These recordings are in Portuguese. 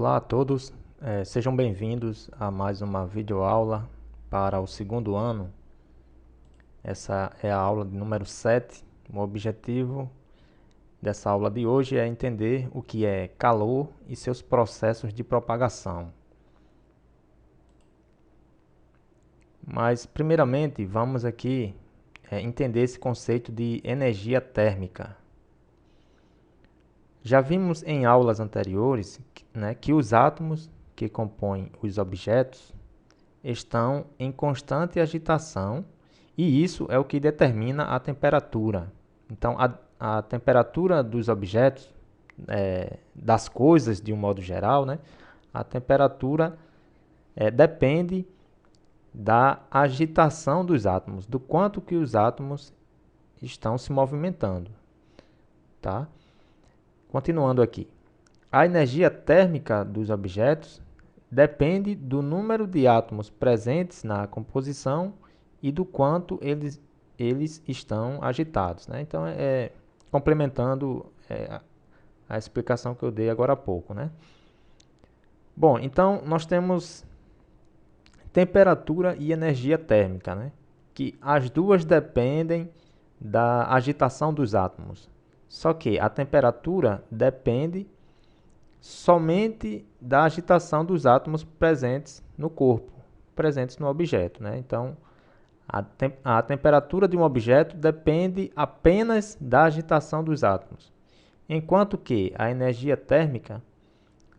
Olá a todos, sejam bem-vindos a mais uma videoaula para o segundo ano. Essa é a aula de número 7. O objetivo dessa aula de hoje é entender o que é calor e seus processos de propagação. Mas, primeiramente, vamos aqui entender esse conceito de energia térmica. Já vimos em aulas anteriores, que os átomos que compõem os objetos estão em constante agitação e isso é o que determina a temperatura. Então, a temperatura dos objetos, das coisas de um modo geral, a temperatura depende da agitação dos átomos, do quanto que os átomos estão se movimentando, tá? Continuando aqui, a energia térmica dos objetos depende do número de átomos presentes na composição e do quanto eles estão agitados, Então, complementando a explicação que eu dei agora há pouco, Bom, então nós temos temperatura e energia térmica, que as duas dependem da agitação dos átomos. Só que a temperatura depende somente da agitação dos átomos presentes no corpo, presentes no objeto, Então, a temperatura de um objeto depende apenas da agitação dos átomos, enquanto que a energia térmica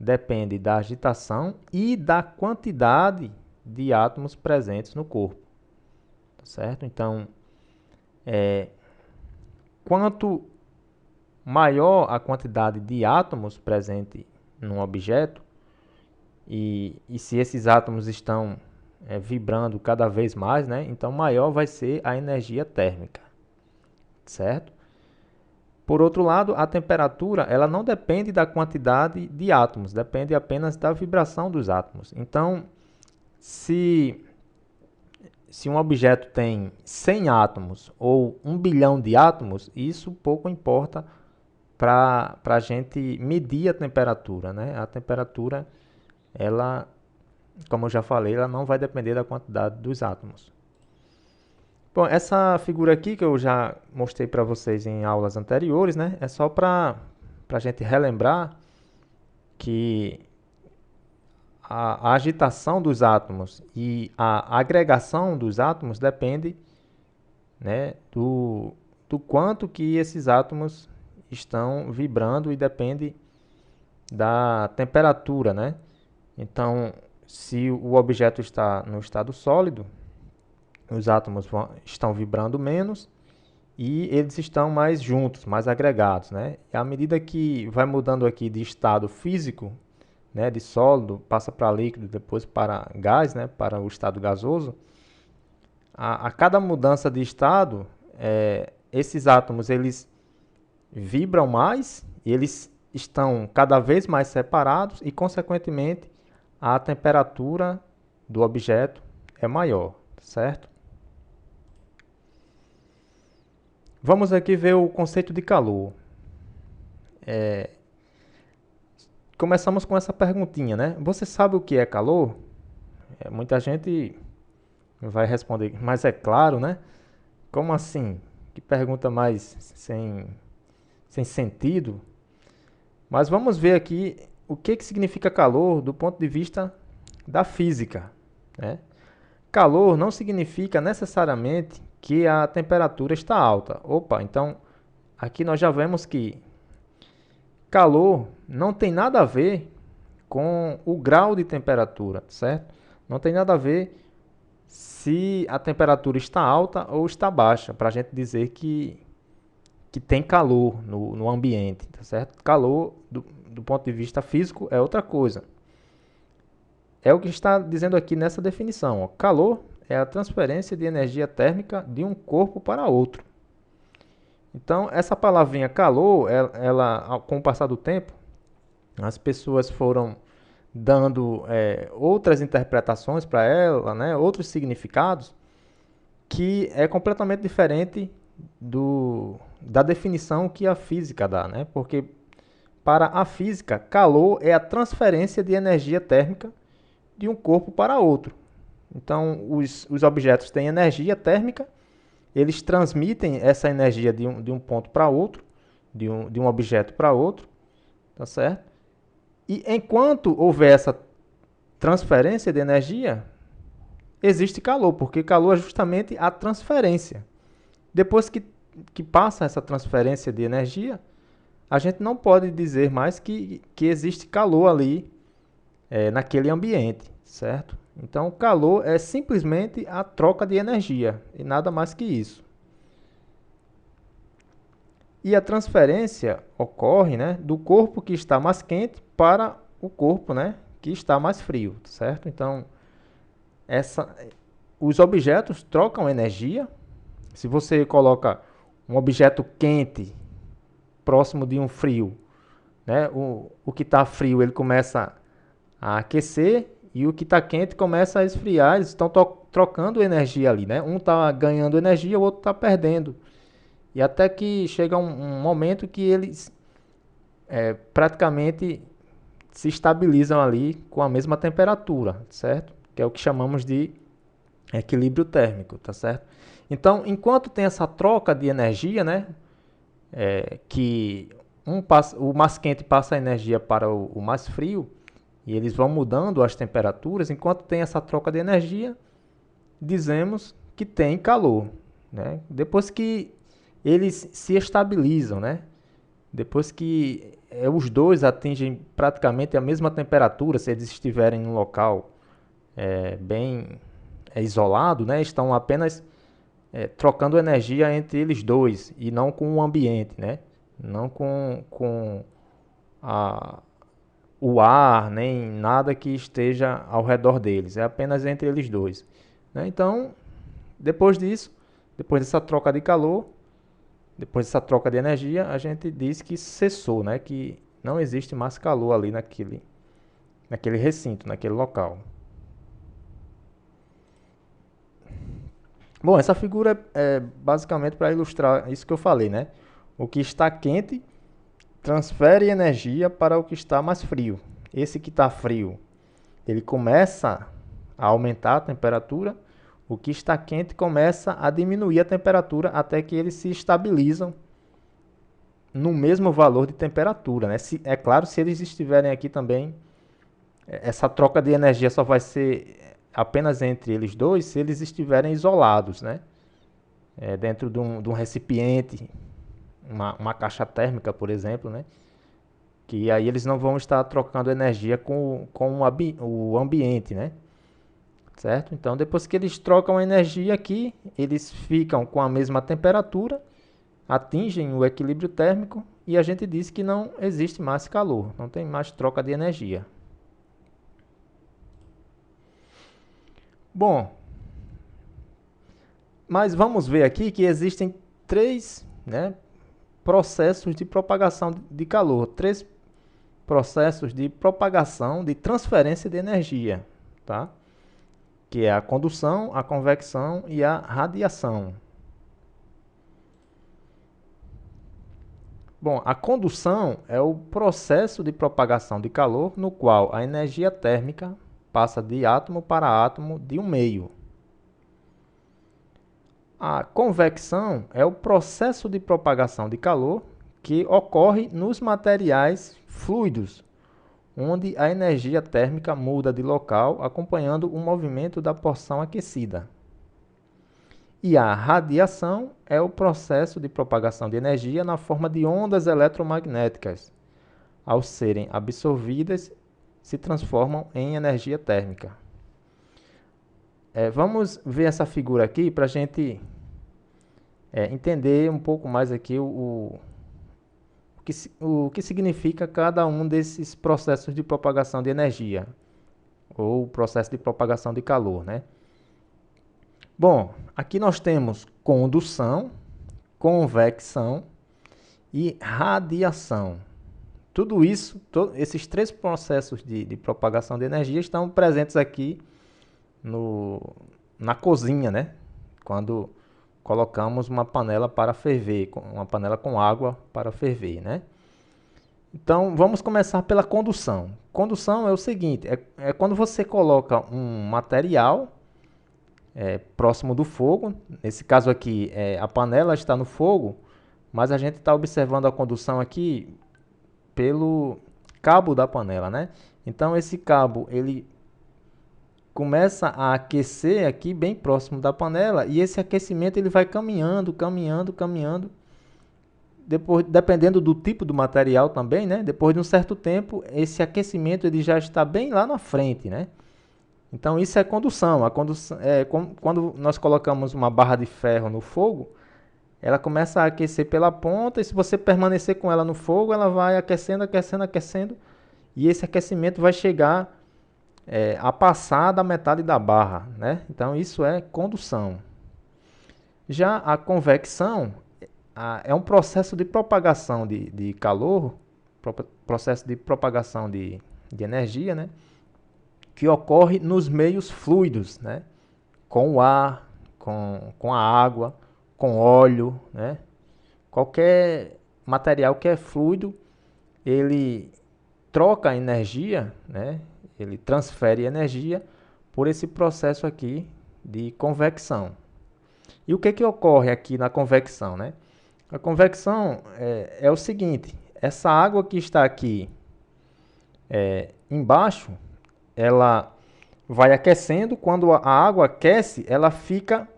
depende da agitação e da quantidade de átomos presentes no corpo, tá certo? Então, quanto maior a quantidade de átomos presente num objeto, e se esses átomos estão vibrando cada vez mais, então maior vai ser a energia térmica, certo? Por outro lado, a temperatura ela não depende da quantidade de átomos, depende apenas da vibração dos átomos. Então, se um objeto tem 100 átomos ou 1 bilhão de átomos, isso pouco importa para a gente medir a temperatura, A temperatura, ela, como eu já falei, ela não vai depender da quantidade dos átomos. Bom, essa figura aqui que eu já mostrei para vocês em aulas anteriores, é só para a gente relembrar que a agitação dos átomos e a agregação dos átomos depende, do quanto que esses átomos estão vibrando e depende da temperatura, Então, se o objeto está no estado sólido, os átomos estão vibrando menos e eles estão mais juntos, mais agregados, E à medida que vai mudando aqui de estado físico, de sólido, passa para líquido, depois para gás, para o estado gasoso, a cada mudança de estado, esses átomos eles vibram mais, eles estão cada vez mais separados e, consequentemente, a temperatura do objeto é maior, certo? Vamos aqui ver o conceito de calor. Começamos com essa perguntinha, Você sabe o que é calor? Muita gente vai responder, mas é claro, Como assim? Que pergunta mais sem sentido. Mas vamos ver aqui o que significa calor do ponto de vista da física, Calor não significa necessariamente que a temperatura está alta. Opa, então aqui nós já vemos que calor não tem nada a ver com o grau de temperatura, certo? Não tem nada a ver se a temperatura está alta ou está baixa, para a gente dizer que tem calor no ambiente, tá certo? Calor, do ponto de vista físico, é outra coisa. É o que está dizendo aqui nessa definição. Ó. Calor é a transferência de energia térmica de um corpo para outro. Então, essa palavrinha calor, ela com o passar do tempo, as pessoas foram dando outras interpretações para ela, outros significados, que é completamente diferente da definição que a física dá, Porque Para a física, calor é a transferência de energia térmica de um corpo para outro. Então, os objetos têm energia térmica, eles transmitem essa energia de um ponto para outro, de um objeto para outro, tá certo? E enquanto houver essa transferência de energia, existe calor, porque calor é justamente a transferência. Depois que passa essa transferência de energia, a gente não pode dizer mais que existe calor ali naquele ambiente, certo? Então, calor é simplesmente a troca de energia e nada mais que isso. E a transferência ocorre, né, do corpo que está mais quente para o corpo, né, que está mais frio, certo? Então, os objetos trocam energia. Se você coloca um objeto quente próximo de um frio, né, o que está frio ele começa a aquecer e o que está quente começa a esfriar. Eles estão trocando energia ali, né? Um está ganhando energia, o outro está perdendo. E até que chega um momento que eles praticamente se estabilizam ali com a mesma temperatura, certo? Que é o que chamamos de equilíbrio térmico, tá certo? Então, enquanto tem essa troca de energia, né, que o mais quente passa a energia para o mais frio, e eles vão mudando as temperaturas, enquanto tem essa troca de energia, dizemos que tem calor, né? Depois que eles se estabilizam, né? Depois que os dois atingem praticamente a mesma temperatura, se eles estiverem em um local bem isolado, né? Estão apenas trocando energia entre eles dois e não com o ambiente, né? Não com o ar, nem nada que esteja ao redor deles. É apenas entre eles dois, né? Então, depois disso, depois dessa troca de calor, depois dessa troca de energia, a gente diz que cessou, né? Que não existe mais calor ali naquele recinto, naquele local. Bom, essa figura é basicamente para ilustrar isso que eu falei, né? O que está quente transfere energia para o que está mais frio. Esse que está frio, ele começa a aumentar a temperatura. O que está quente começa a diminuir a temperatura até que eles se estabilizam no mesmo valor de temperatura, né? É claro, se eles estiverem aqui também, essa troca de energia só vai ser apenas entre eles dois se eles estiverem isolados, né? Dentro de um recipiente, uma caixa térmica, por exemplo, né? Que aí eles não vão estar trocando energia com o ambiente, né? Certo? Então, depois que eles trocam energia aqui, eles ficam com a mesma temperatura, atingem o equilíbrio térmico e a gente diz que não existe mais calor, não tem mais troca de energia. Bom, mas vamos ver aqui que existem três, né, processos de propagação de calor, três processos de propagação, de transferência de energia, tá? Que é a condução, a convecção e a radiação. Bom, a condução é o processo de propagação de calor no qual a energia térmica passa de átomo para átomo de um meio. A convecção é o processo de propagação de calor que ocorre nos materiais fluidos, onde a energia térmica muda de local acompanhando o movimento da porção aquecida. E a radiação é o processo de propagação de energia na forma de ondas eletromagnéticas. Ao serem absorvidas, se transformam em energia térmica. Vamos ver essa figura aqui para a gente entender um pouco mais aqui o que significa cada um desses processos de propagação de energia, ou processo de propagação de calor, né? Bom, aqui nós temos condução, convecção e radiação. Tudo isso, esses três processos de propagação de energia estão presentes aqui na cozinha, né? Quando colocamos uma panela para ferver, uma panela com água para ferver, né? Então, vamos começar pela condução. Condução é o seguinte, é quando você coloca um material próximo do fogo. Nesse caso aqui, a panela está no fogo, mas a gente está observando a condução aqui pelo cabo da panela, né? Então, esse cabo, ele começa a aquecer aqui bem próximo da panela, e esse aquecimento ele vai caminhando, caminhando, caminhando. Depois, dependendo do tipo do material também, né? Depois de um certo tempo, esse aquecimento ele já está bem lá na frente, né? Então isso é condução. A condução é quando nós colocamos uma barra de ferro no fogo, ela começa a aquecer pela ponta, e se você permanecer com ela no fogo, ela vai aquecendo, aquecendo, aquecendo, e esse aquecimento vai chegar a passar da metade da barra, né? Então isso é condução. Já a convecção é um processo de propagação de calor, processo de propagação de energia, né? Que ocorre nos meios fluidos, né? Com o ar, com a água, com óleo, né? Qualquer material que é fluido, ele troca energia, né? Ele transfere energia por esse processo aqui de convecção. E o que ocorre aqui na convecção, né? A convecção é o seguinte, essa água que está aqui embaixo, ela vai aquecendo. Quando a água aquece, ela fica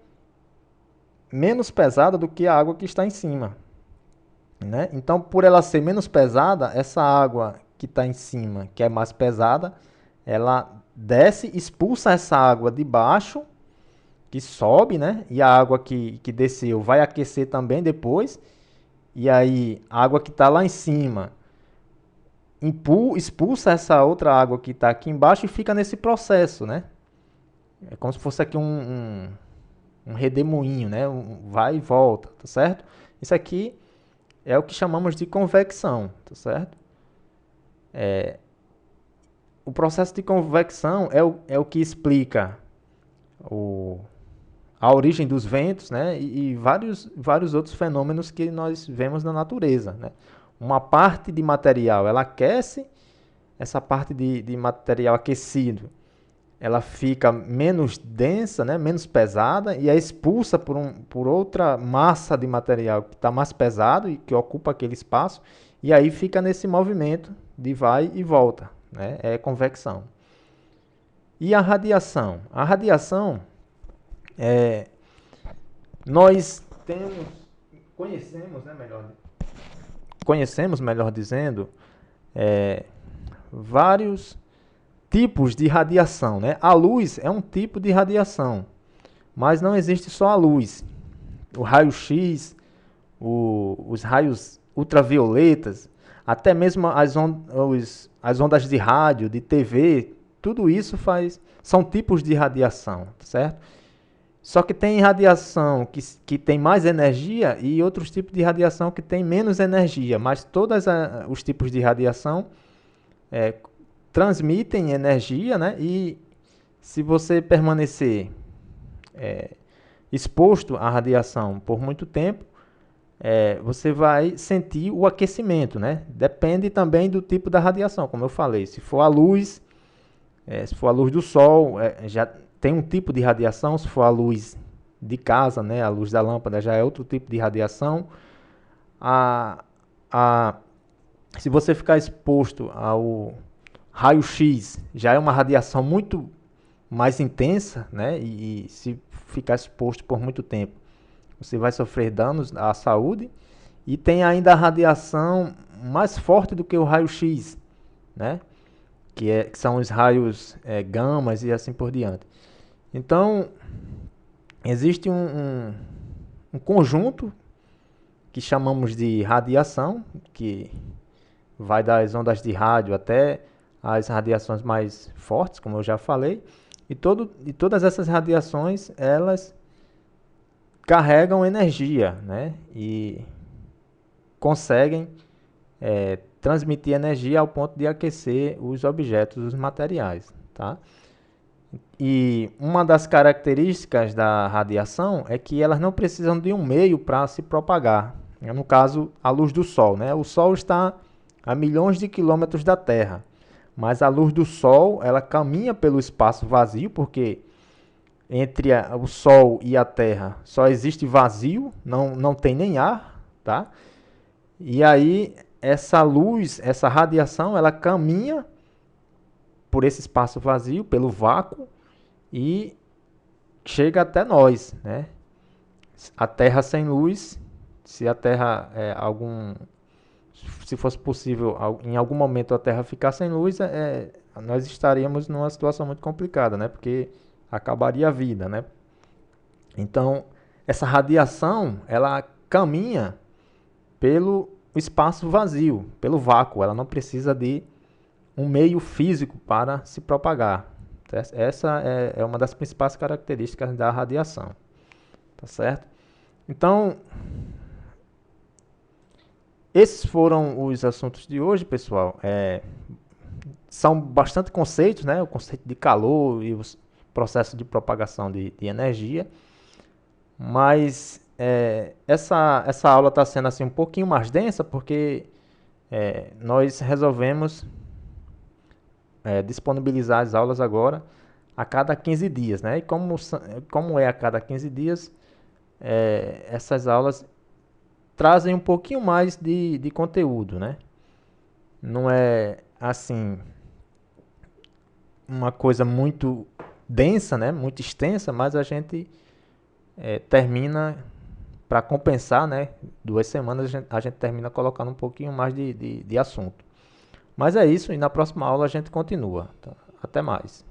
menos pesada do que a água que está em cima, né? Então, por ela ser menos pesada, essa água que está em cima, que é mais pesada, ela desce, expulsa essa água de baixo, que sobe, né? E a água que desceu vai aquecer também depois. E aí, a água que está lá em cima expulsa essa outra água que está aqui embaixo e fica nesse processo, né? É como se fosse aqui um redemoinho, né? Vai e volta, tá certo? Isso aqui é o que chamamos de convecção, tá certo? O processo de convecção é o que explica a origem dos ventos, né? E vários outros fenômenos que nós vemos na natureza, né? Uma parte de material ela aquece, essa parte de material aquecido ela fica menos densa, né? Menos pesada, e é expulsa por outra massa de material que está mais pesado e que ocupa aquele espaço, e aí fica nesse movimento de vai e volta, né? É convecção. E a radiação? A radiação nós conhecemos, melhor dizendo, vários tipos de radiação, né? A luz é um tipo de radiação, mas não existe só a luz. O raio-x, os raios ultravioletas, até mesmo as ondas de rádio, de TV, tudo isso são tipos de radiação, certo? Só que tem radiação que tem mais energia e outros tipos de radiação que tem menos energia, mas todos os tipos de radiação transmitem energia, né? E se você permanecer exposto à radiação por muito tempo, você vai sentir o aquecimento, né? Depende também do tipo da radiação, como eu falei. Se for a luz do sol, já tem um tipo de radiação. Se for a luz de casa, né? A luz da lâmpada já é outro tipo de radiação. Se você ficar exposto ao raio-x, já é uma radiação muito mais intensa, né? E se ficar exposto por muito tempo, você vai sofrer danos à saúde. E tem ainda a radiação mais forte do que o raio-x, né? Que são os raios gamas e assim por diante. Então, existe um conjunto que chamamos de radiação, que vai das ondas de rádio até as radiações mais fortes, como eu já falei. E todas essas radiações, elas carregam energia, né? E conseguem transmitir energia ao ponto de aquecer os objetos, os materiais, tá? E uma das características da radiação é que elas não precisam de um meio para se propagar. No caso, a luz do sol, né? O sol está a milhões de quilômetros da Terra. Mas a luz do Sol, ela caminha pelo espaço vazio, porque entre o Sol e a Terra só existe vazio, não tem nem ar, tá? E aí essa luz, essa radiação, ela caminha por esse espaço vazio, pelo vácuo, e chega até nós, né? A Terra sem luz, se a Terra se fosse possível em algum momento a Terra ficar sem luz, nós estaríamos numa situação muito complicada, né? Porque acabaria a vida, né? Então, essa radiação, ela caminha pelo espaço vazio, pelo vácuo. Ela não precisa de um meio físico para se propagar. Essa é uma das principais características da radiação, tá certo? Então, esses foram os assuntos de hoje, pessoal. São bastante conceitos, né? O conceito de calor e os processos de propagação de energia. Mas essa aula está sendo assim um pouquinho mais densa porque nós resolvemos disponibilizar as aulas agora a cada 15 dias, né? E como é a cada 15 dias, essas aulas trazem um pouquinho mais de conteúdo, né? Não é assim uma coisa muito densa, né? Muito extensa, mas a gente termina para compensar, né? 2 semanas a gente termina colocando um pouquinho mais de assunto. Mas é isso, e na próxima aula a gente continua. Tá? Até mais.